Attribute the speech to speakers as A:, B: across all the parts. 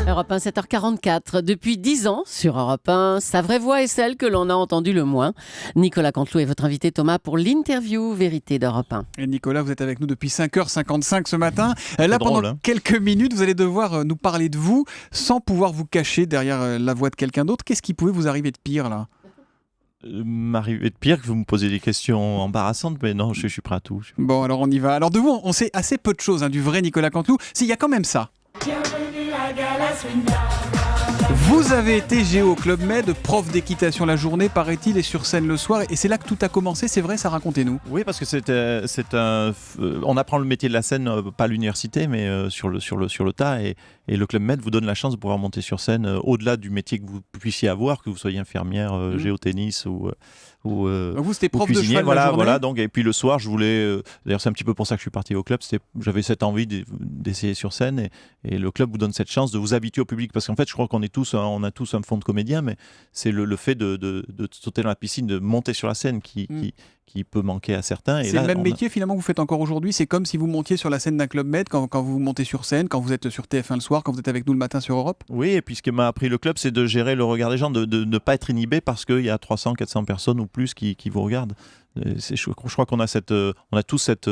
A: Europe 1, 7h44. Depuis 10 ans, sur Europe 1, sa vraie voix est celle que l'on a entendue le moins. Nicolas Canteloup est votre invité, Thomas, pour l'interview Vérité d'Europe 1.
B: Et Nicolas, vous êtes avec nous depuis 5h55 ce matin. Là,
C: drôle,
B: pendant quelques minutes, vous allez devoir nous parler de vous sans pouvoir vous cacher derrière la voix de quelqu'un d'autre. Qu'est-ce qui pouvait vous arriver de pire, là ?
C: M'arriver de pire que vous me posez des questions embarrassantes, mais non, je suis prêt à tout.
B: Bon, alors on y va. Alors de vous, on sait assez peu de choses du vrai Nicolas Canteloup. Il y a quand même ça. Vous avez été géo au Club Med, prof d'équitation la journée, paraît-il, et sur scène le soir. Et c'est là que tout a commencé, c'est vrai, ça, racontez-nous.
C: Oui, parce que on apprend le métier de la scène, pas à l'université, mais sur le tas. Et le Club Med vous donne la chance de pouvoir monter sur scène au-delà du métier que vous puissiez avoir, que vous soyez infirmière, géotennis ou
B: vous, c'était prof de
C: cuisinier,
B: cheval la journée.
C: voilà. Donc, et puis le soir, je voulais. D'ailleurs, c'est un petit peu pour ça que je suis parti au club. J'avais cette envie d'essayer sur scène, et le club vous donne cette chance de vous habituer au public, parce qu'en fait, je crois qu'on on a tous un fond de comédien, mais c'est le fait de sauter dans la piscine, de monter sur la scène qui peut manquer à certains. Et
B: c'est
C: là,
B: le même métier finalement que vous faites encore aujourd'hui. C'est comme si vous montiez sur la scène d'un Club Med quand vous montez sur scène, quand vous êtes sur TF1 le soir, quand vous êtes avec nous le matin sur Europe.
C: Oui, et puis ce que m'a appris le club, c'est de gérer le regard des gens, de ne pas être inhibé parce qu'il y a 300, 400 personnes ou plus qui vous regardent. Je crois qu'on a on a tous cette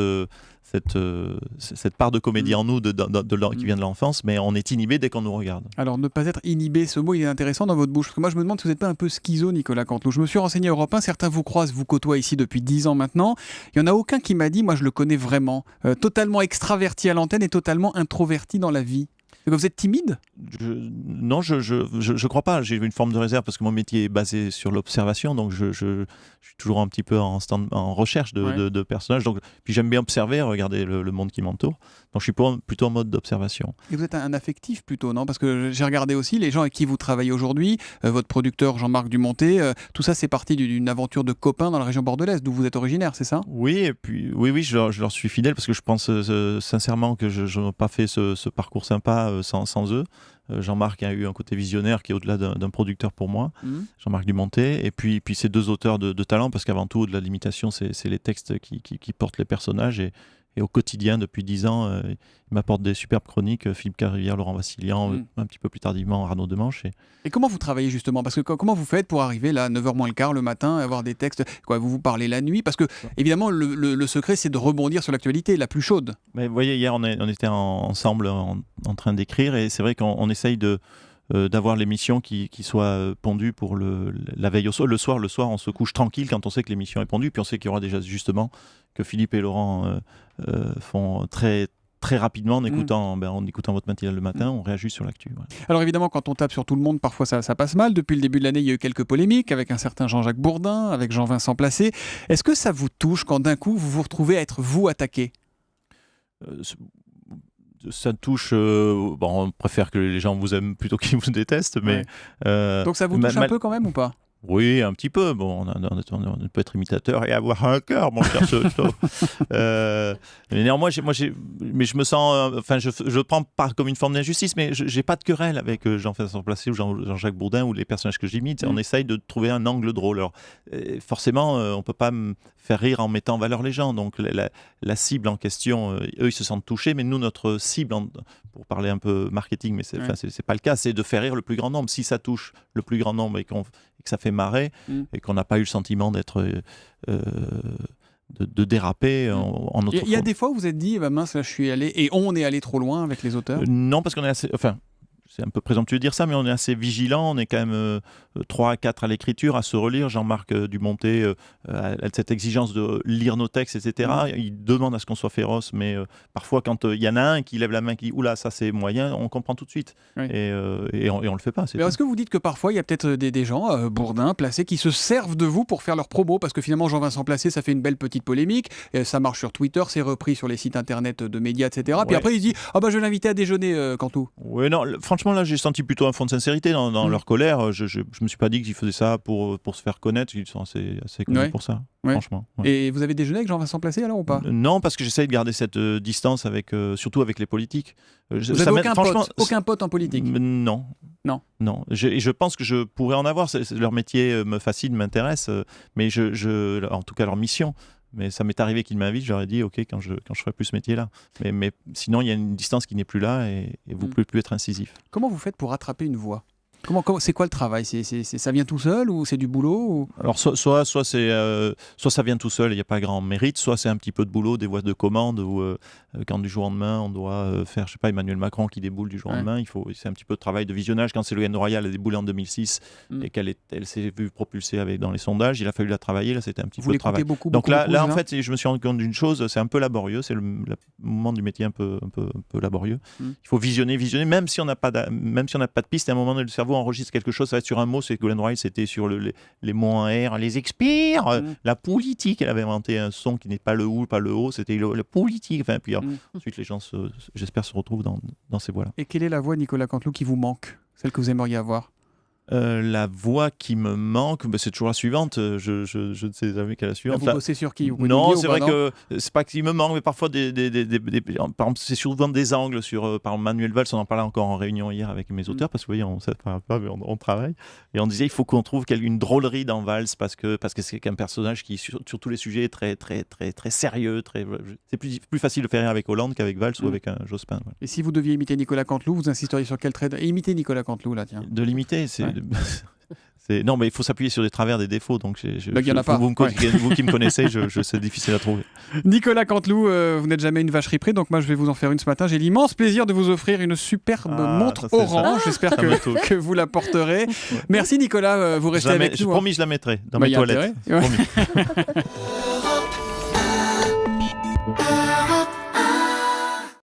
C: part de comédie en nous qui vient de l'enfance, mais on est inhibé dès qu'on nous regarde.
B: Alors, ne pas être inhibé, ce mot il est intéressant dans votre bouche. Parce que moi, je me demande si vous n'êtes pas un peu schizo, Nicolas Canteloup. Je me suis renseigné à Europe 1, certains vous croisent, vous côtoient ici depuis 10 ans maintenant. Il n'y en a aucun qui m'a dit, moi je le connais vraiment, totalement extraverti à l'antenne et totalement introverti dans la vie. Vous êtes timide ?
C: Non, je crois pas. J'ai une forme de réserve parce que mon métier est basé sur l'observation, donc je suis toujours un petit peu en recherche de personnages. Donc, puis j'aime bien observer, regarder le monde qui m'entoure. Donc je suis plutôt en mode d'observation.
B: Et vous êtes un affectif plutôt, non ? Parce que j'ai regardé aussi les gens avec qui vous travaillez aujourd'hui, votre producteur Jean-Marc Dumonté, tout ça c'est parti d'une aventure de copains dans la région bordelaise, d'où vous êtes originaire, c'est ça ?
C: Oui, et puis oui, je leur suis fidèle parce que je pense sincèrement que je n'ai pas fait ce parcours sympa sans eux. Jean-Marc a eu un côté visionnaire qui est au-delà d'un producteur pour moi, Jean-Marc Dumonté, et puis ces deux auteurs de talent, parce qu'avant tout, au-delà de l'imitation, c'est les textes qui portent les personnages, et au quotidien, depuis 10 ans, ils m'apportent des superbes chroniques, Philippe Carivière, Laurent Vassilian, un petit peu plus tardivement, Arnaud Demanche.
B: Et comment vous travaillez justement ? Parce que comment vous faites pour arriver là, 9h moins le quart le matin, avoir des textes, vous parlez la nuit ? Parce que, évidemment, le secret, c'est de rebondir sur l'actualité la plus chaude.
C: Mais vous voyez, hier, on était ensemble en train d'écrire, et c'est vrai qu'on essaye d'avoir l'émission qui soit pondue pour la veille au soir. Le soir, on se couche tranquille quand on sait que l'émission est pondue, puis on sait qu'il y aura des ajustements que Philippe et Laurent font très, très rapidement en écoutant votre matinale le matin, on réajuste sur l'actu. Voilà.
B: Alors évidemment, quand on tape sur tout le monde, parfois ça passe mal. Depuis le début de l'année, il y a eu quelques polémiques avec un certain Jean-Jacques Bourdin, avec Jean-Vincent Placé. Est-ce que ça vous touche quand d'un coup vous vous retrouvez à être vous attaqué ?
C: Ça touche. On préfère que les gens vous aiment plutôt qu'ils vous détestent, mais.
B: Donc ça vous touche un peu quand même ou pas ?
C: Oui, un petit peu. Bon, on peut être imitateur et avoir un cœur, mon cher Soto. Mais néanmoins, mais je me sens. Je le prends pas comme une forme d'injustice, mais j'ai pas de querelle avec Jean-Vincent Placé ou Jean-Jacques Bourdin ou les personnages que j'imite. On essaye de trouver un angle drôle. Alors, forcément, on peut pas me faire rire en mettant en valeur les gens. Donc, la cible en question, eux, ils se sentent touchés, mais nous, notre cible, pour parler un peu marketing, mais c'est pas le cas, c'est de faire rire le plus grand nombre. Si ça touche le plus grand nombre et que ça fait marrer et qu'on n'a pas eu le sentiment d'être de déraper en notre.
B: Il y a des fois où vous êtes dit mince, là je suis allé et on est allé trop loin avec les auteurs.
C: Non, parce qu'on est assez. C'est un peu présomptueux de dire ça, mais on est assez vigilant. On est quand même 3 à 4 à l'écriture, à se relire. Jean-Marc Dumonté a cette exigence de lire nos textes, etc. Il demande à ce qu'on soit féroce, mais parfois, quand il y en a un qui lève la main, qui dit « Oula, ça c'est moyen », on comprend tout de suite. Oui. Et on le fait pas.
B: Mais est-ce que vous dites que parfois, il y a peut-être des gens, Bourdin, Placé, qui se servent de vous pour faire leur promo ? Parce que finalement, Jean-Vincent Placé, ça fait une belle petite polémique. Et ça marche sur Twitter, c'est repris sur les sites internet de médias, etc. Ouais. Puis après, il se dit « Ah bah je vais l'inviter à déjeuner, Cantou ».
C: Oui, non, franchement, là, j'ai senti plutôt un fond de sincérité dans leur colère. Je me suis pas dit qu'ils faisaient ça pour se faire connaître. Ils sont assez connus pour ça, franchement. Ouais.
B: Et vous avez déjeuné avec Jean-Vincent Placé alors ou pas ?
C: Non, parce que j'essaye de garder cette distance surtout avec les politiques.
B: Vous n'avez aucun pote en politique ?
C: Non. Je pense que je pourrais en avoir. Leur métier me fascine, m'intéresse, mais en tout cas leur mission. Mais ça m'est arrivé qu'il m'invite, j'aurais dit ok quand je ferai plus ce métier-là. Mais sinon, il y a une distance qui n'est plus là et vous ne pouvez plus être incisif.
B: Comment vous faites pour rattraper une voix ? C'est quoi le travail ? Ça vient tout seul ou c'est du boulot ou...
C: Alors soit ça vient tout seul, il n'y a pas grand mérite, soit c'est un petit peu de boulot, des voix de commande où quand du jour au lendemain on doit faire, je sais pas, Emmanuel Macron qui déboule du jour au lendemain, c'est un petit peu de travail de visionnage. Quand Ségolène Royal a déboulé en 2006 et qu'elle s'est vue propulsée dans les sondages, il a fallu la travailler, là c'était un petit peu de travail. Donc là en fait je me suis rendu compte d'une chose, c'est un peu laborieux, c'est le moment du métier un peu laborieux. Il faut visionner, même si on n'a pas de piste, à un moment donné le cerveau enregistre quelque chose, ça va être sur un mot. Ségolène Royal, c'était sur les mots en R, les expires, la politique. Elle avait inventé un son qui n'est pas le ou, pas le o, c'était la politique. Enfin, puis ensuite, les gens, j'espère, se retrouvent dans ces voix-là.
B: Et quelle est la voix, Nicolas Canteloup, qui vous manque ? Celle que vous aimeriez avoir ?
C: La voix qui me manque, c'est toujours la suivante. Je ne sais jamais quelle est la suivante.
B: Vous bossez sur qui ?
C: Non, c'est vrai que c'est pas qu'il me manque, mais parfois par exemple, c'est souvent des angles sur. Par exemple, Manuel Valls, on en parlait encore en réunion hier avec mes auteurs, parce que vous voyez, on travaille et on disait il faut qu'on trouve une drôlerie dans Valls parce que c'est un personnage qui sur tous les sujets est très très très très sérieux. C'est plus facile de faire rire avec Hollande qu'avec Valls ou avec un Jospin. Voilà.
B: Et si vous deviez imiter Nicolas Canteloup, vous insisteriez sur quel trait ? Imiter Nicolas Canteloup là, tiens.
C: De l'imiter, non, mais il faut s'appuyer sur des travers, des défauts. Donc, il
B: y en a pas.
C: Vous qui me connaissez, c'est difficile à trouver.
B: Nicolas Canteloup, vous n'êtes jamais une vacherie près, donc moi je vais vous en faire une ce matin. J'ai l'immense plaisir de vous offrir une superbe montre orange. J'espère que vous la porterez. Merci Nicolas, vous restez avec nous.
C: Promis, je la mettrai dans mes toilettes. Promis.